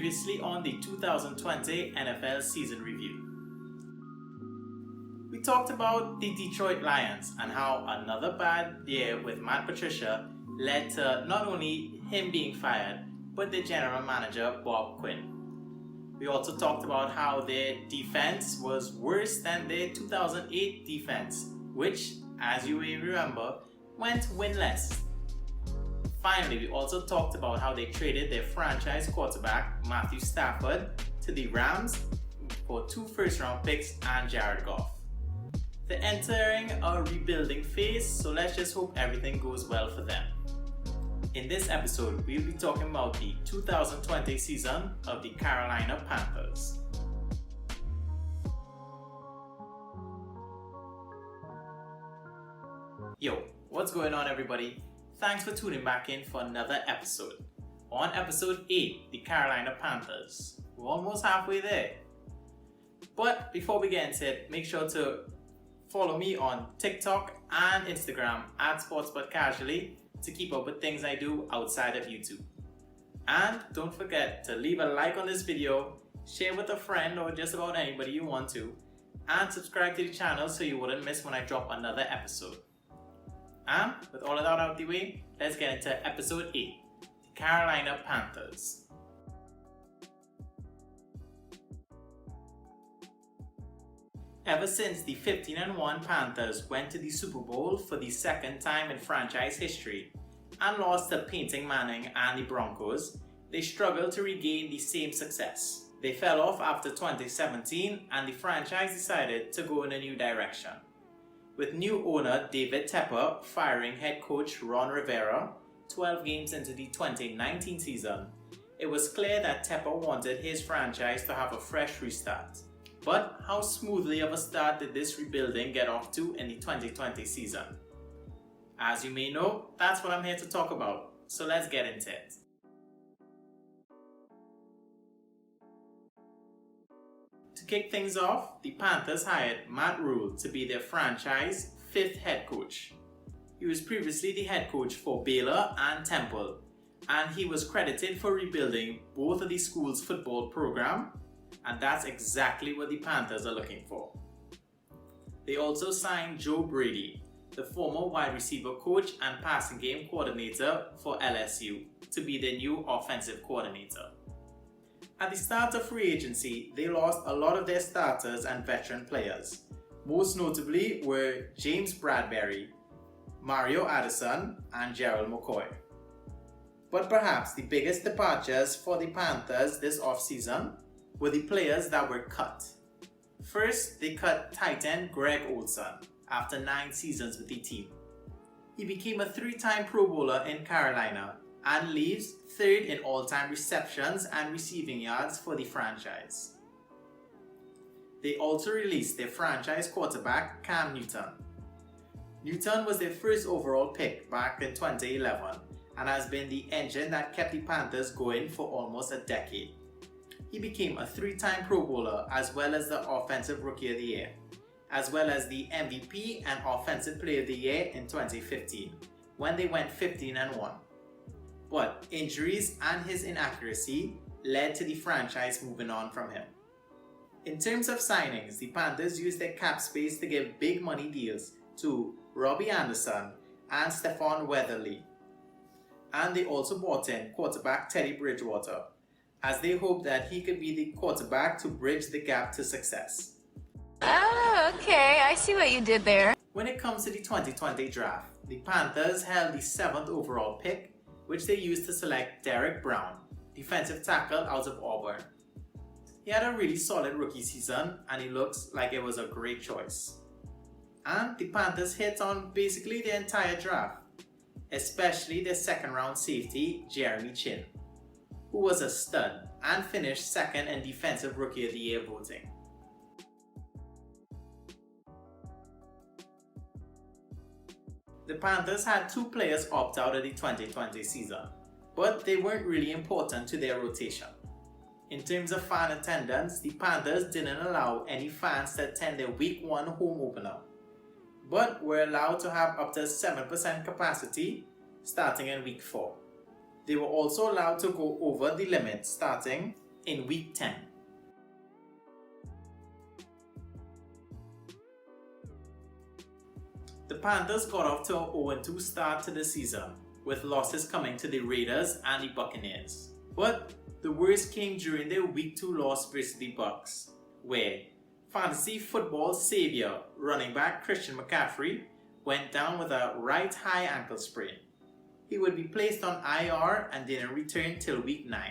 Previously on the 2020 NFL season review. We talked about the Detroit Lions and how another bad year with Matt Patricia led to not only him being fired, but the general manager Bob Quinn. We also talked about how their defense was worse than their 2008 defense, which, as you may remember, went winless. Finally, we also talked about how they traded their franchise quarterback, Matthew Stafford, to the Rams for 2 first-round picks and Jared Goff. They're entering a rebuilding phase, so let's just hope everything goes well for them. In this episode, we'll be talking about the 2020 season of the Carolina Panthers. Yo, what's going on, everybody? Thanks for tuning back in for another episode. On episode 8, the Carolina Panthers. We're almost halfway there. But before we get into it, make sure to follow me on TikTok and Instagram at SportsButCasually to keep up with things I do outside of YouTube. And don't forget to leave a like on this video, share with a friend or just about anybody you want to, and subscribe to the channel so you wouldn't miss when I drop another episode. And with all of that out of the way, let's get into episode 8, the Carolina Panthers. Ever since the 15-1 Panthers went to the Super Bowl for the second time in franchise history and lost to Peyton Manning and the Broncos, they struggled to regain the same success. They fell off after 2017 and the franchise decided to go in a new direction. With new owner David Tepper firing head coach Ron Rivera 12 games into the 2019 season, it was clear that Tepper wanted his franchise to have a fresh restart. But how smoothly of a start did this rebuilding get off to in the 2020 season? As you may know, that's what I'm here to talk about, so let's get into it. To kick things off, the Panthers hired Matt Rhule to be their franchise 5th head coach. He was previously the head coach for Baylor and Temple, and he was credited for rebuilding both of the schools' football program, and that's exactly what the Panthers are looking for. They also signed Joe Brady, the former wide receiver coach and passing game coordinator for LSU, to be their new offensive coordinator. At the start of free agency, they lost a lot of their starters and veteran players. Most notably were James Bradbury, Mario Addison, and Gerald McCoy. But perhaps the biggest departures for the Panthers this offseason were the players that were cut. First, they cut tight end Greg Olsen after 9 seasons with the team. He became a 3-time Pro Bowler in Carolina and leaves 3rd in all-time receptions and receiving yards for the franchise. They also released their franchise quarterback Cam Newton. Newton was their first overall pick back in 2011 and has been the engine that kept the Panthers going for almost a decade. He became a 3-time Pro Bowler as well as the Offensive Rookie of the Year, as well as the MVP and Offensive Player of the Year in 2015, when they went 15-1. But injuries and his inaccuracy led to the franchise moving on from him. In terms of signings, the Panthers used their cap space to give big money deals to Robbie Anderson and Stephon Weatherly. And they also brought in quarterback Teddy Bridgewater, as they hoped that he could be the quarterback to bridge the gap to success. Oh, okay. I see what you did there. When it comes to the 2020 draft, the Panthers held the 7th overall pick, which they used to select Derek Brown, defensive tackle out of Auburn. He had a really solid rookie season and he looks like it was a great choice. And the Panthers hit on basically the entire draft, especially their 2nd round safety Jeremy Chin, who was a stud and finished 2nd in Defensive Rookie of the Year voting. The Panthers had 2 players opt out of the 2020 season, but they weren't really important to their rotation. In terms of fan attendance, the Panthers didn't allow any fans to attend their Week 1 home opener, but were allowed to have up to 7% capacity starting in Week 4. They were also allowed to go over the limit starting in Week 10. The Panthers got off to an 0-2 start to the season, with losses coming to the Raiders and the Buccaneers. But the worst came during their Week 2 loss versus the Bucs, where fantasy football savior running back Christian McCaffery went down with a right high ankle sprain. He would be placed on IR and didn't return till Week 9.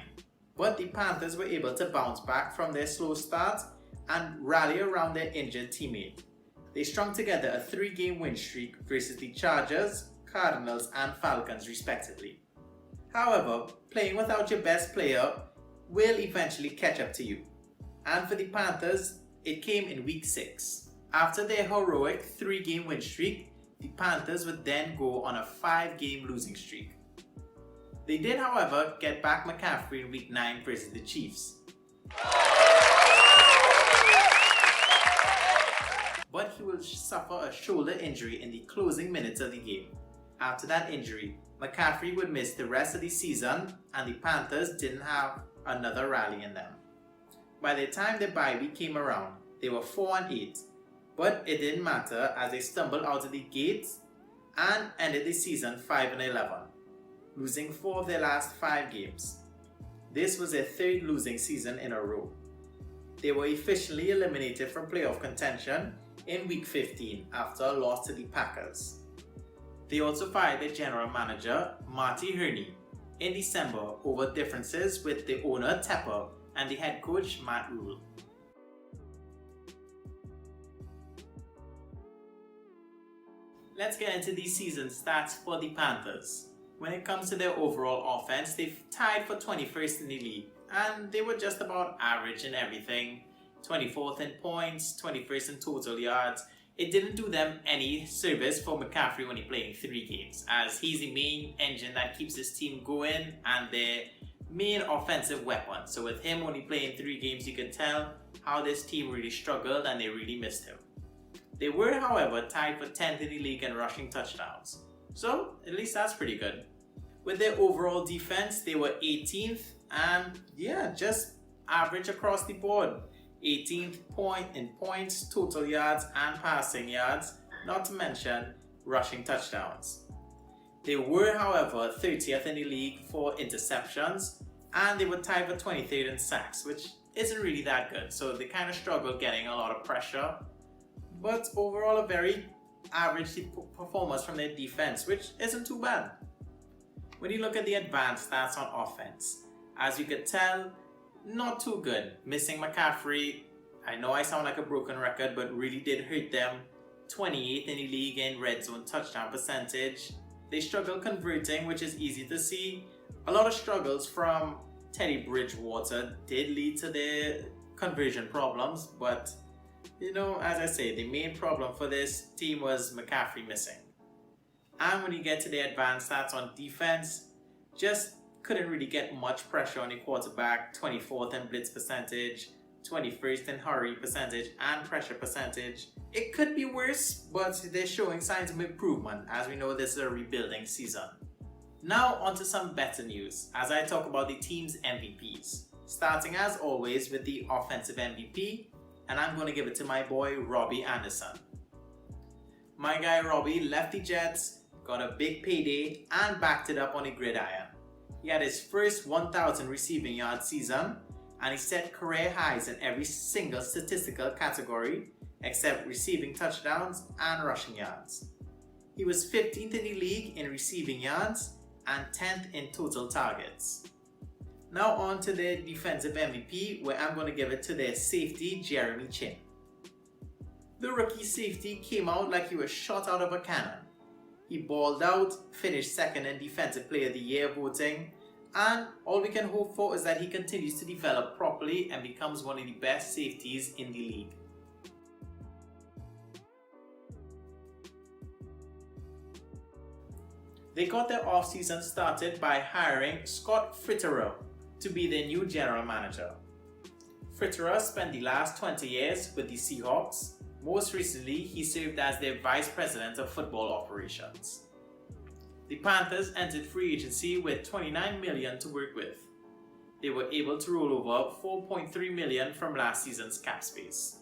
But the Panthers were able to bounce back from their slow start and rally around their injured teammate. They strung together a 3-game win streak versus the Chargers, Cardinals and Falcons respectively. However, playing without your best player will eventually catch up to you. And for the Panthers, it came in Week 6. After their heroic 3-game win streak, the Panthers would then go on a 5-game losing streak. They did, however, get back McCaffrey in Week 9 versus the Chiefs. But he will suffer a shoulder injury in the closing minutes of the game. After that injury, McCaffrey would miss the rest of the season and the Panthers didn't have another rally in them. By the time the bye week came around, they were 4-8, but it didn't matter as they stumbled out of the gates and ended the season 5-11, losing 4 of their last 5 games. This was their 3rd losing season in a row. They were officially eliminated from playoff contention in Week 15 after a loss to the Packers. They also fired their general manager, Marty Herney, in December over differences with the owner Tepper and the head coach Matt Rhule. Let's get into the season stats for the Panthers. When it comes to their overall offense, they've tied for 21st in the league, and they were just about average in everything. 24th in points, 21st in total yards. It didn't do them any service for McCaffrey when he played in 3 games, as he's the main engine that keeps his team going and their main offensive weapon. So with him only playing 3 games, you can tell how this team really struggled and they really missed him. They were, however, tied for 10th in the league in rushing touchdowns. So at least that's pretty good. With their overall defense, they were 18th and just average across the board. 18th in points, total yards and passing yards, not to mention rushing touchdowns. They were, however, 30th in the league for interceptions, and they were tied for 23rd in sacks, which isn't really that good, so they kind of struggled getting a lot of pressure. But overall, a very average performance from their defense, which isn't too bad. When you look at the advanced stats on offense, as you could tell, not too good. Missing McCaffrey, I know I sound like a broken record, but really did hurt them. 28th in the league in red zone touchdown percentage. They struggled converting, which is easy to see. A lot of struggles from Teddy Bridgewater did lead to their conversion problems, but as I say, the main problem for this team was McCaffrey missing. And when you get to the advanced stats on defense, just couldn't really get much pressure on the quarterback. 24th in blitz percentage, 21st in hurry percentage and pressure percentage. It could be worse, but they're showing signs of improvement as we know this is a rebuilding season. Now onto some better news as I talk about the team's MVPs. Starting as always with the offensive MVP, and I'm going to give it to my boy Robbie Anderson. My guy Robbie left the Jets, got a big payday and backed it up on the gridiron. He had his first 1,000 receiving yard season and he set career highs in every single statistical category except receiving touchdowns and rushing yards. He was 15th in the league in receiving yards and 10th in total targets. Now on to their defensive MVP, where I'm going to give it to their safety, Jeremy Chin. The rookie safety came out like he was shot out of a cannon. He balled out, finished second in Defensive Player of the Year voting, and all we can hope for is that he continues to develop properly and becomes one of the best safeties in the league. They got their offseason started by hiring Scott Fitterer to be their new general manager. Fitterer spent the last 20 years with the Seahawks. Most recently, he served as their vice president of football operations. The Panthers entered free agency with $29 million to work with. they were able to roll over $4.3 million from last season's cap space.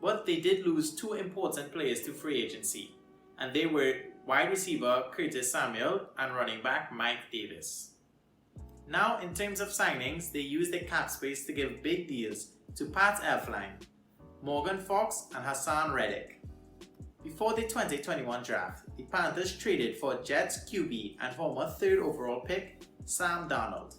But they did lose two important players to free agency, and they were wide receiver Curtis Samuel and running back Mike Davis. Now, in terms of signings, they used their cap space to give big deals to Pat Elflein, Morgan Fox, and Hassan Reddick. Before the 2021 draft, the Panthers traded for Jets QB and former 3rd overall pick Sam Darnold.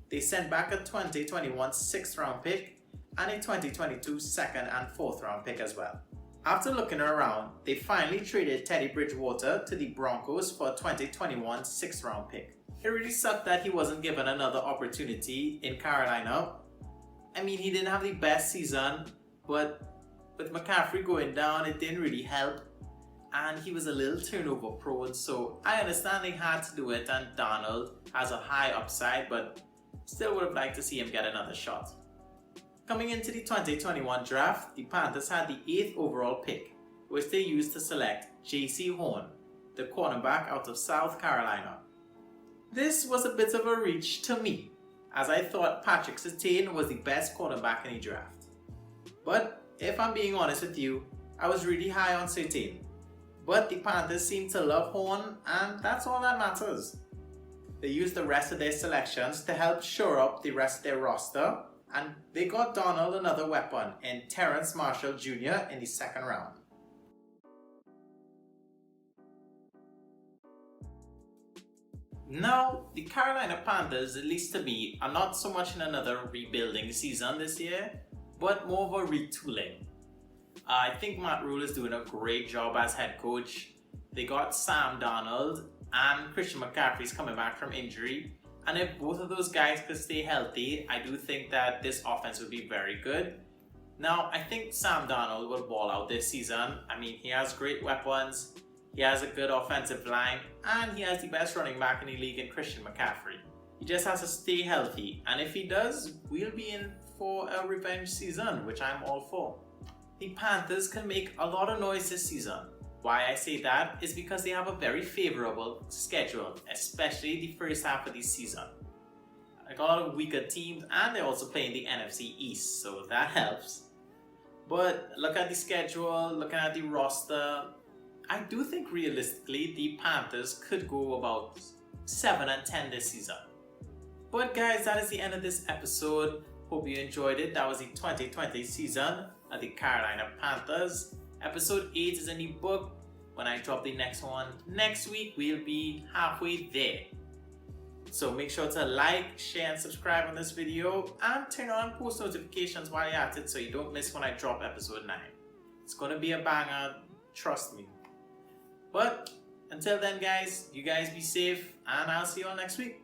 They sent back a 2021 6th round pick and a 2022 2nd and 4th round pick as well. After looking around, they finally traded Teddy Bridgewater to the Broncos for a 2021 6th round pick. It really sucked that he wasn't given another opportunity in Carolina. I mean, he didn't have the best season, but with McCaffrey going down, it didn't really help. And he was a little turnover prone, so I understand they had to do it, and Darnold has a high upside, but still would have liked to see him get another shot. Coming into the 2021 draft, the Panthers had the 8th overall pick, which they used to select Jaycee Horn, the cornerback out of South Carolina. This was a bit of a reach to me, as I thought Patrick Surtain was the best cornerback in the draft. But if I'm being honest with you, I was really high on Surtain. But the Panthers seem to love Horn, and that's all that matters. They used the rest of their selections to help shore up the rest of their roster, and they got Darnold another weapon in Terrence Marshall Jr. in the 2nd round. Now, the Carolina Panthers, at least to me, are not so much in another rebuilding season this year, but more of a retooling. I think Matt Rhule is doing a great job as head coach. They got Sam Darnold, and Christian McCaffery is coming back from injury. And if both of those guys could stay healthy, I do think that this offense would be very good. Now, I think Sam Darnold will ball out this season. I mean, he has great weapons, he has a good offensive line, and he has the best running back in the league in Christian McCaffrey. He just has to stay healthy, and if he does, we'll be in for a revenge season, which I'm all for. The Panthers can make a lot of noise this season. Why I say that is because they have a very favorable schedule, especially the first half of the season. Like a lot of weaker teams, and they're also playing the NFC East, so that helps. But look at the schedule, looking at the roster, I do think realistically the Panthers could go about 7-10 this season. But guys, that is the end of this episode. Hope you enjoyed it. That was the 2020 season of the Carolina Panthers. Episode 8 is in the book. When I drop the next one next week, we'll be halfway there. So make sure to like, share, and subscribe on this video, and turn on post notifications while you're at it so you don't miss when I drop episode 9. It's gonna be a banger, trust me. But until then guys, you guys be safe, and I'll see you all next week.